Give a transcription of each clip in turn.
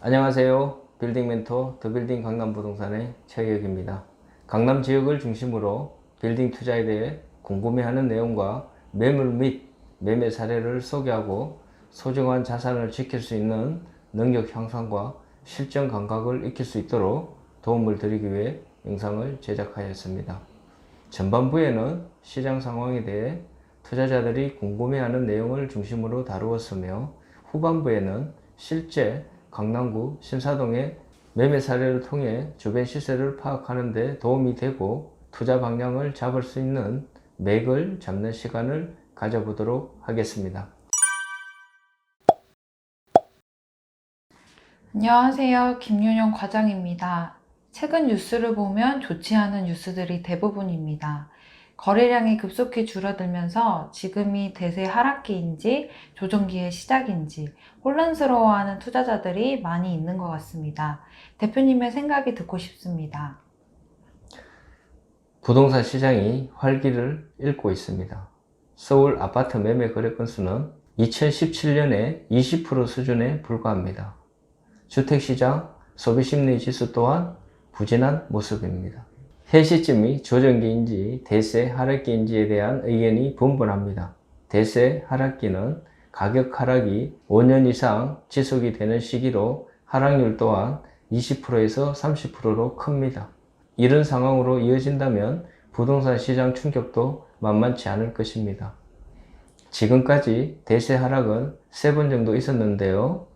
안녕하세요. 빌딩 멘토 더빌딩 강남부동산의 최혁입니다. 강남 지역을 중심으로 빌딩 투자에 대해 궁금해하는 내용과 매물 및 매매 사례를 소개하고 소중한 자산을 지킬 수 있는 능력 향상과 실전 감각을 익힐 수 있도록 도움을 드리기 위해 영상을 제작하였습니다. 전반부에는 시장 상황에 대해 투자자들이 궁금해하는 내용을 중심으로 다루었으며, 후반부에는 실제 강남구 신사동의 매매 사례를 통해 주변 시세를 파악하는 데 도움이 되고 투자 방향을 잡을 수 있는 맥을 잡는 시간을 가져보도록 하겠습니다. 안녕하세요. 김윤영 과장입니다. 최근 뉴스를 보면 좋지 않은 뉴스들이 대부분입니다. 거래량이 급속히 줄어들면서 지금이 대세 하락기인지 조정기의 시작인지 혼란스러워하는 투자자들이 많이 있는 것 같습니다. 대표님의 생각이 듣고 싶습니다. 부동산 시장이 활기를 잃고 있습니다. 서울 아파트 매매 거래 건수는 2017년에 20% 수준에 불과합니다. 주택시장 소비심리 지수 또한 부진한 모습입니다. 현 시점이 조정기인지 대세 하락기인지에 대한 의견이 분분합니다. 대세 하락기는 가격 하락이 5년 이상 지속이 되는 시기로 하락률 또한 20%에서 30%로 큽니다. 이런 상황으로 이어진다면 부동산 시장 충격도 만만치 않을 것입니다. 지금까지 대세 하락은 3번 정도 있었는데요.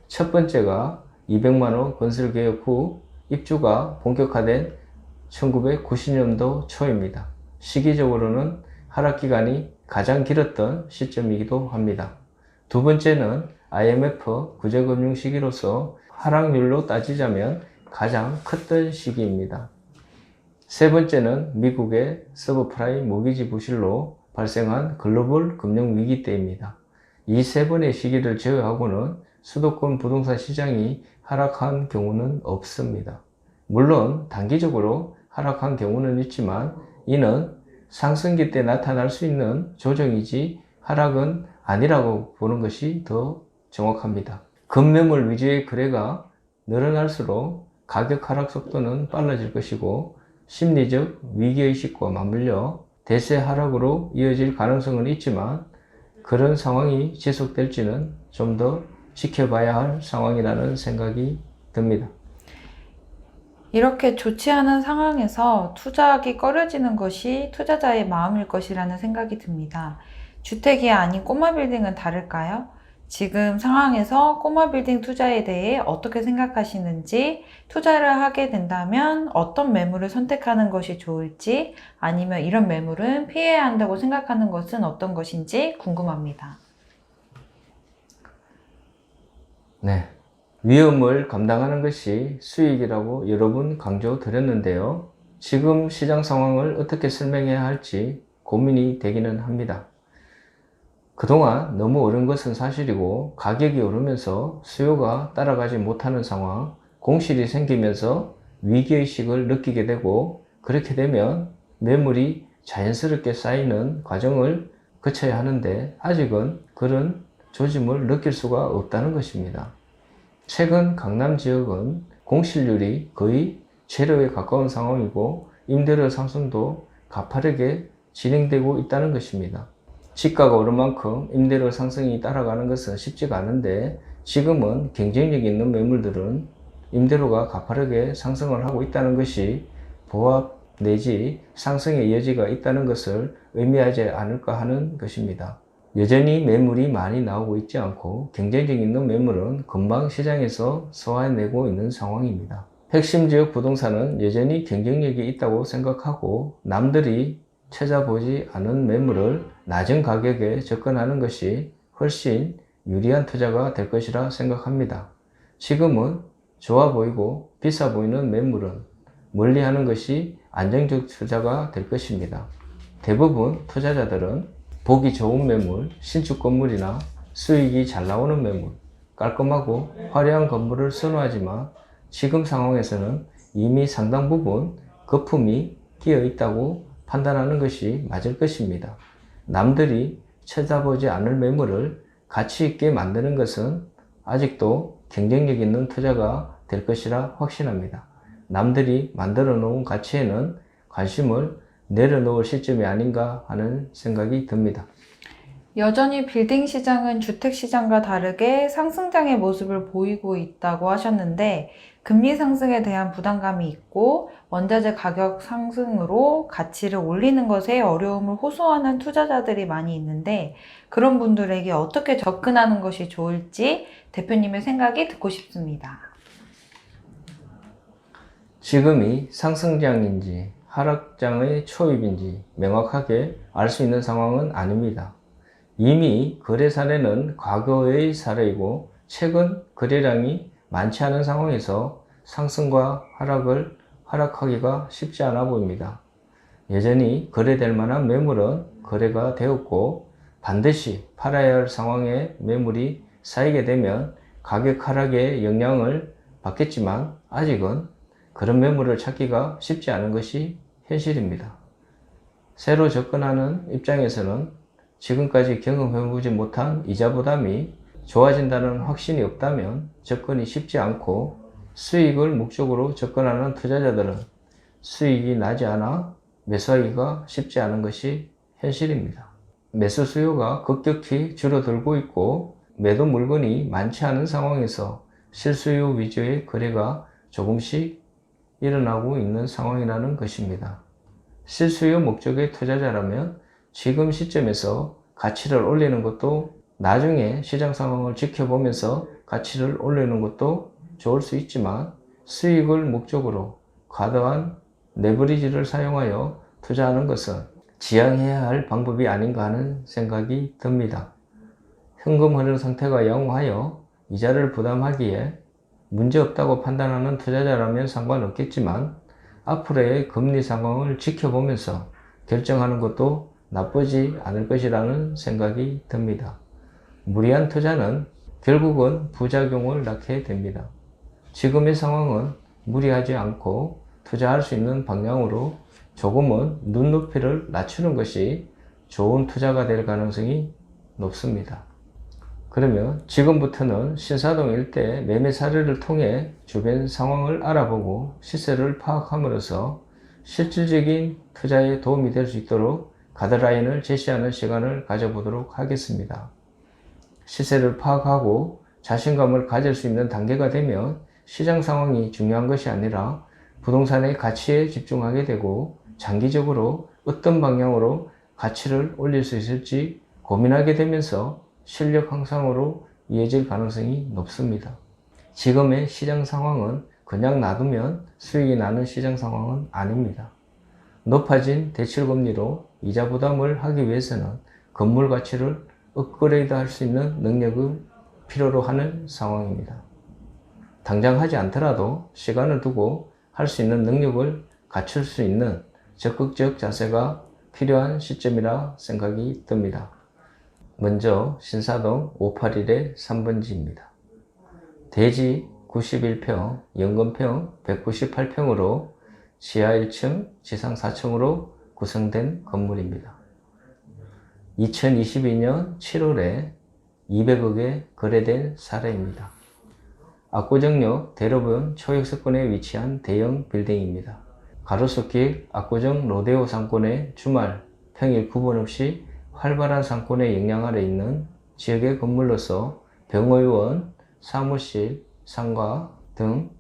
첫 번째가 200만원 건설개혁 후 입주가 본격화된 1990년도 초입니다. 시기적으로는 하락기간이 가장 길었던 시점이기도 합니다. 두 번째는 IMF 구제금융 시기로서 하락률로 따지자면 가장 컸던 시기입니다. 세 번째는 미국의 서브프라임 모기지 부실로 발생한 글로벌 금융위기 때입니다. 이 세 번의 시기를 제외하고는 수도권 부동산 시장이 하락한 경우는 없습니다. 물론 단기적으로 하락한 경우는 있지만 이는 상승기 때 나타날 수 있는 조정이지 하락은 아니라고 보는 것이 더 정확합니다. 급매물 위주의 거래가 늘어날수록 가격 하락 속도는 빨라질 것이고, 심리적 위기의식과 맞물려 대세 하락으로 이어질 가능성은 있지만 그런 상황이 지속될지는 좀 더 지켜봐야 할 상황이라는 생각이 듭니다. 이렇게 좋지 않은 상황에서 투자하기 꺼려지는 것이 투자자의 마음일 것이라는 생각이 듭니다. 주택이 아닌 꼬마 빌딩은 다를까요? 지금 상황에서 꼬마 빌딩 투자에 대해 어떻게 생각하시는지, 투자를 하게 된다면 어떤 매물을 선택하는 것이 좋을지, 아니면 이런 매물은 피해야 한다고 생각하는 것은 어떤 것인지 궁금합니다. 네. 위험을 감당하는 것이 수익이라고 여러 번 강조드렸는데요. 지금 시장 상황을 어떻게 설명해야 할지 고민이 되기는 합니다. 그동안 너무 오른 것은 사실이고, 가격이 오르면서 수요가 따라가지 못하는 상황, 공실이 생기면서 위기의식을 느끼게 되고, 그렇게 되면 매물이 자연스럽게 쌓이는 과정을 거쳐야 하는데 아직은 그런 조짐을 느낄 수가 없다는 것입니다. 최근 강남 지역은 공실률이 거의 제로에 가까운 상황이고 임대료 상승도 가파르게 진행되고 있다는 것입니다. 집가가 오른 만큼 임대료 상승이 따라가는 것은 쉽지가 않은데, 지금은 경쟁력 있는 매물들은 임대료가 가파르게 상승을 하고 있다는 것이 보합 내지 상승의 여지가 있다는 것을 의미하지 않을까 하는 것입니다. 여전히 매물이 많이 나오고 있지 않고 경쟁력 있는 매물은 금방 시장에서 소화해내고 있는 상황입니다. 핵심 지역 부동산은 여전히 경쟁력이 있다고 생각하고, 남들이 찾아보지 않은 매물을 낮은 가격에 접근하는 것이 훨씬 유리한 투자가 될 것이라 생각합니다. 지금은 좋아 보이고 비싸 보이는 매물은 멀리하는 것이 안정적 투자가 될 것입니다. 대부분 투자자들은 보기 좋은 매물, 신축 건물이나 수익이 잘 나오는 매물, 깔끔하고 화려한 건물을 선호하지만 지금 상황에서는 이미 상당 부분 거품이 끼어 있다고 판단하는 것이 맞을 것입니다. 남들이 찾아보지 않을 매물을 가치 있게 만드는 것은 아직도 경쟁력 있는 투자가 될 것이라 확신합니다. 남들이 만들어 놓은 가치에는 관심을 내려놓을 시점이 아닌가 하는 생각이 듭니다. 여전히 빌딩 시장은 주택 시장과 다르게 상승장의 모습을 보이고 있다고 하셨는데, 금리 상승에 대한 부담감이 있고 원자재 가격 상승으로 가치를 올리는 것에 어려움을 호소하는 투자자들이 많이 있는데, 그런 분들에게 어떻게 접근하는 것이 좋을지 대표님의 생각이 듣고 싶습니다. 지금이 상승장인지 하락장의 초입인지 명확하게 알 수 있는 상황은 아닙니다. 이미 거래 사례는 과거의 사례이고 최근 거래량이 많지 않은 상황에서 상승과 하락을 하락하기가 쉽지 않아 보입니다. 여전히 거래될 만한 매물은 거래가 되었고 반드시 팔아야 할 상황에 매물이 쌓이게 되면 가격 하락에 영향을 받겠지만 아직은 그런 매물을 찾기가 쉽지 않은 것이 현실입니다. 새로 접근하는 입장에서는 지금까지 경험해보지 못한 이자 부담이 좋아진다는 확신이 없다면 접근이 쉽지 않고, 수익을 목적으로 접근하는 투자자들은 수익이 나지 않아 매수하기가 쉽지 않은 것이 현실입니다. 매수 수요가 급격히 줄어들고 있고 매도 물건이 많지 않은 상황에서 실수요 위주의 거래가 조금씩 일어나고 있는 상황이라는 것입니다. 실수요 목적의 투자자라면 지금 시점에서 가치를 올리는 것도, 나중에 시장 상황을 지켜보면서 가치를 올리는 것도 좋을 수 있지만, 수익을 목적으로 과도한 레버리지를 사용하여 투자하는 것은 지양해야 할 방법이 아닌가 하는 생각이 듭니다. 현금 흐름 상태가 양호하여 이자를 부담하기에 문제없다고 판단하는 투자자라면 상관없겠지만, 앞으로의 금리 상황을 지켜보면서 결정하는 것도 나쁘지 않을 것이라는 생각이 듭니다. 무리한 투자는 결국은 부작용을 낳게 됩니다. 지금의 상황은 무리하지 않고 투자할 수 있는 방향으로 조금은 눈높이를 낮추는 것이 좋은 투자가 될 가능성이 높습니다. 그러면 지금부터는 신사동 일대 매매 사례를 통해 주변 상황을 알아보고 시세를 파악함으로써 실질적인 투자에 도움이 될 수 있도록 가이드라인을 제시하는 시간을 가져보도록 하겠습니다. 시세를 파악하고 자신감을 가질 수 있는 단계가 되면 시장 상황이 중요한 것이 아니라 부동산의 가치에 집중하게 되고, 장기적으로 어떤 방향으로 가치를 올릴 수 있을지 고민하게 되면서 실력 향상으로 이어질 가능성이 높습니다. 지금의 시장 상황은 그냥 놔두면 수익이 나는 시장 상황은 아닙니다. 높아진 대출금리로 이자 부담을 하기 위해서는 건물 가치를 업그레이드 할 수 있는 능력을 필요로 하는 상황입니다. 당장 하지 않더라도 시간을 두고 할 수 있는 능력을 갖출 수 있는 적극적 자세가 필요한 시점이라 생각이 듭니다. 먼저 신사동 581의 3번지입니다. 대지 91평, 연건평 198평으로 지하 1층, 지상 4층으로 구성된 건물입니다. 2022년 7월에 200억에 거래된 사례입니다. 압구정역 대로변 초역세권에 위치한 대형 빌딩입니다. 가로수길 압구정 로데오 상권의 주말, 평일 구분 없이 활발한 상권의 영향 아래 있는 지역의 건물로서 병의원, 사무실, 상가 등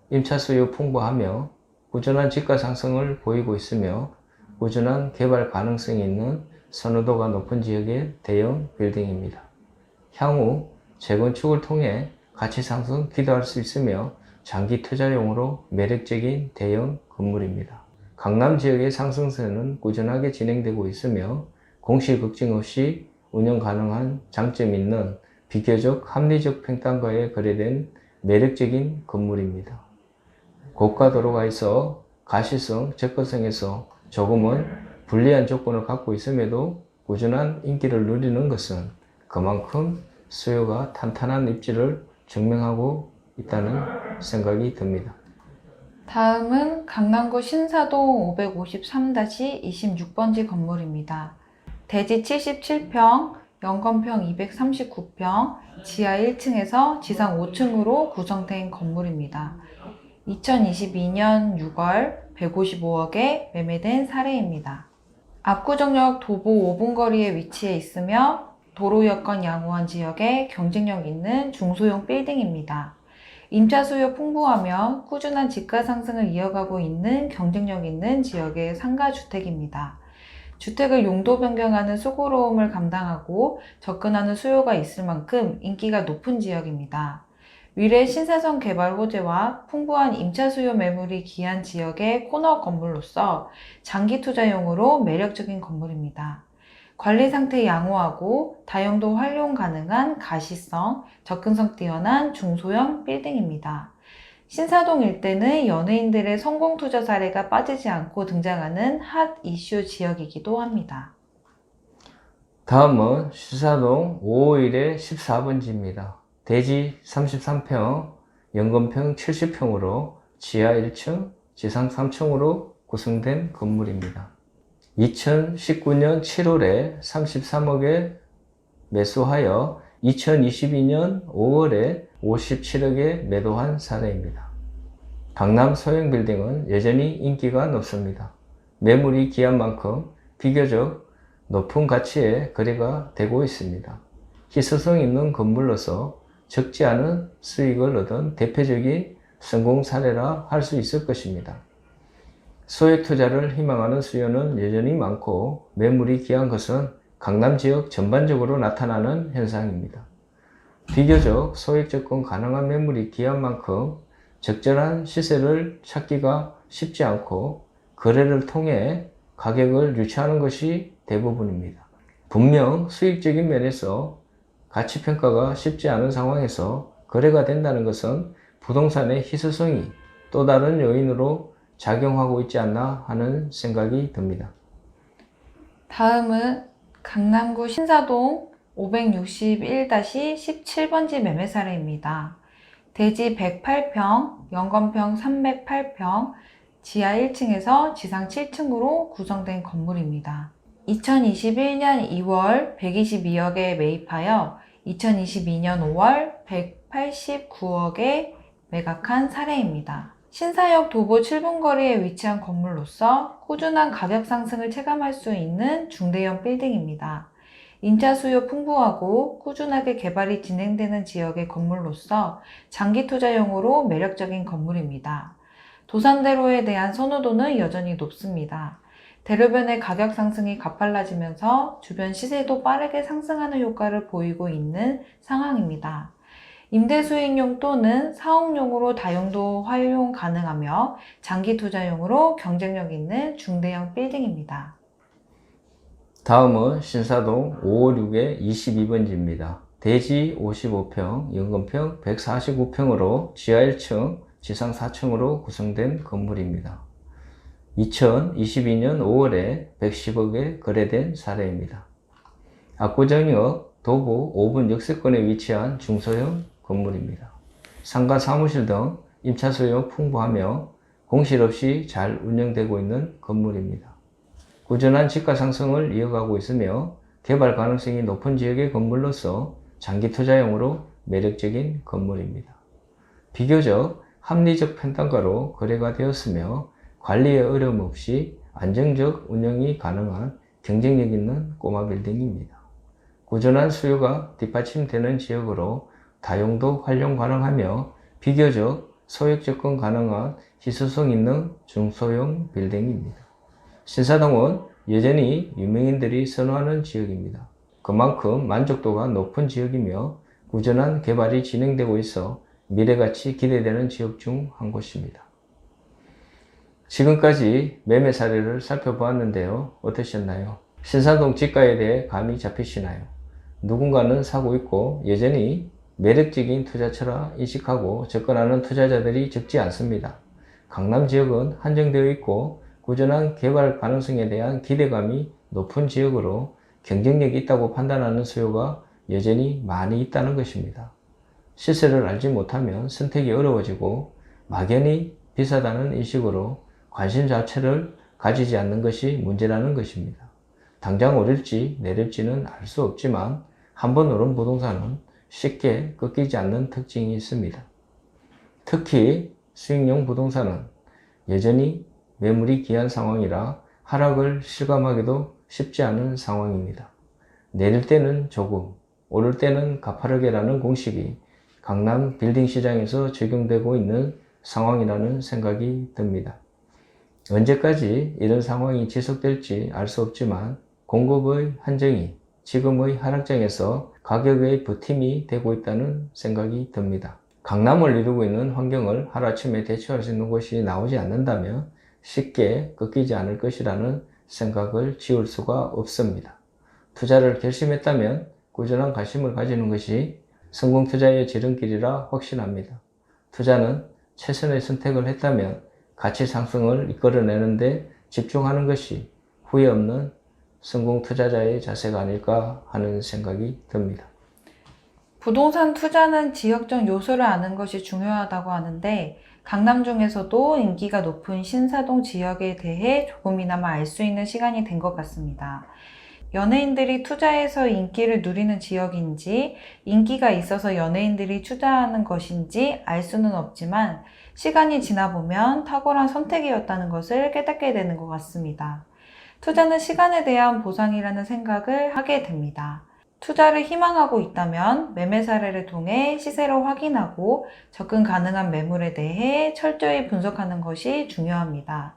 임차 수요 풍부하며 꾸준한 집가 상승을 보이고 있으며 꾸준한 개발 가능성이 있는 선호도가 높은 지역의 대형 빌딩입니다. 향후 재건축을 통해 가치 상승 기대할 수 있으며 장기 투자용으로 매력적인 대형 건물입니다. 강남 지역의 상승세는 꾸준하게 진행되고 있으며 공시 걱정 없이 운영 가능한 장점이 있는 비교적 합리적 평단가에 거래된 매력적인 건물입니다. 고가 도로가 있어 가시성, 접근성에서 조금은 불리한 조건을 갖고 있음에도 꾸준한 인기를 누리는 것은 그만큼 수요가 탄탄한 입지를 증명하고 있다는 생각이 듭니다. 다음은 강남구 신사동 553-26번지 건물입니다. 대지 77평, 연건평 239평, 지하 1층에서 지상 5층으로 구성된 건물입니다. 2022년 6월 155억에 매매된 사례입니다. 압구정역 도보 5분 거리에 위치해 있으며 도로 여건 양호한 지역에 경쟁력 있는 중소형 빌딩입니다. 임차 수요 풍부하며 꾸준한 집가 상승을 이어가고 있는 경쟁력 있는 지역의 상가주택입니다. 주택을 용도 변경하는 수고로움을 감당하고 접근하는 수요가 있을 만큼 인기가 높은 지역입니다. 위례 신사선 개발 호재와 풍부한 임차 수요 매물이 귀한 지역의 코너 건물로서 장기 투자용으로 매력적인 건물입니다. 관리 상태 양호하고 다용도 활용 가능한 가시성, 접근성 뛰어난 중소형 빌딩입니다. 신사동 일대는 연예인들의 성공 투자 사례가 빠지지 않고 등장하는 핫 이슈 지역이기도 합니다. 다음은 신사동 551의 14번지입니다. 대지 33평, 연건평 70평으로 지하 1층, 지상 3층으로 구성된 건물입니다. 2019년 7월에 33억에 매수하여 2022년 5월에 57억에 매도한 사례입니다. 강남 소형 빌딩은 여전히 인기가 높습니다. 매물이 귀한 만큼 비교적 높은 가치에 거래가 되고 있습니다. 희소성 있는 건물로서 적지 않은 수익을 얻은 대표적인 성공 사례라 할 수 있을 것입니다. 소액 투자를 희망하는 수요는 여전히 많고 매물이 귀한 것은 강남 지역 전반적으로 나타나는 현상입니다. 비교적 소액 접근 가능한 매물이 귀한 만큼 적절한 시세를 찾기가 쉽지 않고 거래를 통해 가격을 유치하는 것이 대부분입니다. 분명 수익적인 면에서 가치평가가 쉽지 않은 상황에서 거래가 된다는 것은 부동산의 희소성이 또 다른 요인으로 작용하고 있지 않나 하는 생각이 듭니다. 다음은 강남구 신사동 561-17번지 매매 사례입니다. 대지 108평, 연건평 308평, 지하 1층에서 지상 7층으로 구성된 건물입니다. 2021년 2월 122억에 매입하여 2022년 5월 189억에 매각한 사례입니다. 신사역 도보 7분 거리에 위치한 건물로서 꾸준한 가격 상승을 체감할 수 있는 중대형 빌딩입니다. 임차 수요 풍부하고 꾸준하게 개발이 진행되는 지역의 건물로서 장기 투자용으로 매력적인 건물입니다. 도산대로에 대한 선호도는 여전히 높습니다. 대로변의 가격 상승이 가팔라지면서 주변 시세도 빠르게 상승하는 효과를 보이고 있는 상황입니다. 임대 수익용 또는 사업용으로 다용도 활용 가능하며 장기 투자용으로 경쟁력 있는 중대형 빌딩입니다. 다음은 신사동 556의 22번지입니다. 대지 55평, 연건평 149평으로 지하 1층, 지상 4층으로 구성된 건물입니다. 2022년 5월에 110억에 거래된 사례입니다. 압구정역 도보 5분 역세권에 위치한 중소형 건물입니다. 상가 사무실 등 임차 수요 풍부하며 공실 없이 잘 운영되고 있는 건물입니다. 꾸준한 집가 상승을 이어가고 있으며 개발 가능성이 높은 지역의 건물로서 장기 투자용으로 매력적인 건물입니다. 비교적 합리적 평단가로 거래가 되었으며 관리에 어려움 없이 안정적 운영이 가능한 경쟁력 있는 꼬마 빌딩입니다. 꾸준한 수요가 뒷받침되는 지역으로 다용도 활용 가능하며 비교적 소액 접근 가능한 희소성 있는 중소형 빌딩입니다. 신사동은 여전히 유명인들이 선호하는 지역입니다. 그만큼 만족도가 높은 지역이며 꾸준한 개발이 진행되고 있어 미래같이 기대되는 지역 중 한 곳입니다. 지금까지 매매 사례를 살펴보았는데요. 어떠셨나요? 신사동 집가에 대해 감이 잡히시나요? 누군가는 사고 있고 여전히 매력적인 투자처라 인식하고 접근하는 투자자들이 적지 않습니다. 강남 지역은 한정되어 있고 꾸준한 개발 가능성에 대한 기대감이 높은 지역으로 경쟁력이 있다고 판단하는 수요가 여전히 많이 있다는 것입니다. 시세를 알지 못하면 선택이 어려워지고 막연히 비싸다는 인식으로 관심 자체를 가지지 않는 것이 문제라는 것입니다. 당장 오를지 내릴지는 알 수 없지만 한번 오른 부동산은 쉽게 꺾이지 않는 특징이 있습니다. 특히 수익용 부동산은 여전히 매물이 귀한 상황이라 하락을 실감하기도 쉽지 않은 상황입니다. 내릴 때는 조금, 오를 때는 가파르게라는 공식이 강남 빌딩 시장에서 적용되고 있는 상황이라는 생각이 듭니다. 언제까지 이런 상황이 지속될지 알 수 없지만 공급의 한정이 지금의 하락장에서 가격의 버팀이 되고 있다는 생각이 듭니다. 강남을 이루고 있는 환경을 하루아침에 대처할 수 있는 곳이 나오지 않는다면 쉽게 꺾이지 않을 것이라는 생각을 지울 수가 없습니다. 투자를 결심했다면 꾸준한 관심을 가지는 것이 성공 투자의 지름길이라 확신합니다. 투자는 최선의 선택을 했다면 가치 상승을 이끌어내는데 집중하는 것이 후회 없는 성공 투자자의 자세가 아닐까 하는 생각이 듭니다. 부동산 투자는 지역적 요소를 아는 것이 중요하다고 하는데 강남 중에서도 인기가 높은 신사동 지역에 대해 조금이나마 알 수 있는 시간이 된 것 같습니다. 연예인들이 투자해서 인기를 누리는 지역인지 인기가 있어서 연예인들이 투자하는 것인지 알 수는 없지만 시간이 지나 보면 탁월한 선택이었다는 것을 깨닫게 되는 것 같습니다. 투자는 시간에 대한 보상이라는 생각을 하게 됩니다. 투자를 희망하고 있다면 매매 사례를 통해 시세를 확인하고 접근 가능한 매물에 대해 철저히 분석하는 것이 중요합니다.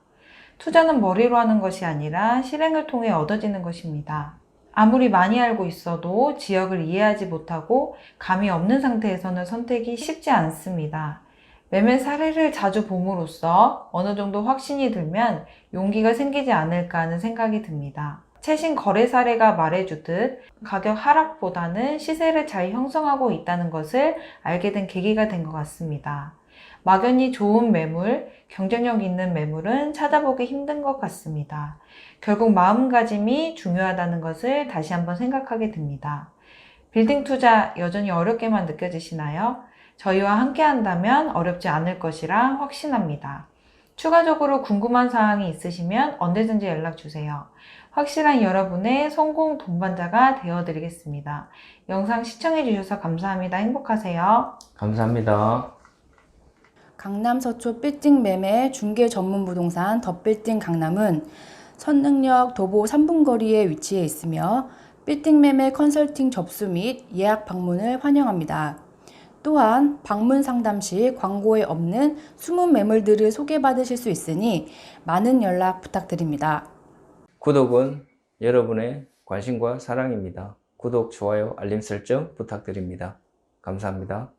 투자는 머리로 하는 것이 아니라 실행을 통해 얻어지는 것입니다. 아무리 많이 알고 있어도 지역을 이해하지 못하고 감이 없는 상태에서는 선택이 쉽지 않습니다. 매매 사례를 자주 봄으로써 어느 정도 확신이 들면 용기가 생기지 않을까 하는 생각이 듭니다. 최신 거래 사례가 말해주듯 가격 하락보다는 시세를 잘 형성하고 있다는 것을 알게 된 계기가 된 것 같습니다. 막연히 좋은 매물, 경쟁력 있는 매물은 찾아보기 힘든 것 같습니다. 결국 마음가짐이 중요하다는 것을 다시 한번 생각하게 됩니다. 빌딩 투자 여전히 어렵게만 느껴지시나요? 저희와 함께 한다면 어렵지 않을 것이라 확신합니다. 추가적으로 궁금한 사항이 있으시면 언제든지 연락주세요. 확실한 여러분의 성공 동반자가 되어드리겠습니다. 영상 시청해주셔서 감사합니다. 행복하세요. 감사합니다. 강남 서초 빌딩 매매 중개 전문 부동산 더 빌딩 강남은 선릉역 도보 3분 거리에 위치해 있으며 빌딩 매매 컨설팅 접수 및 예약 방문을 환영합니다. 또한 방문 상담 시 광고에 없는 숨은 매물들을 소개받으실 수 있으니 많은 연락 부탁드립니다. 구독은 여러분의 관심과 사랑입니다. 구독, 좋아요, 알림 설정 부탁드립니다. 감사합니다.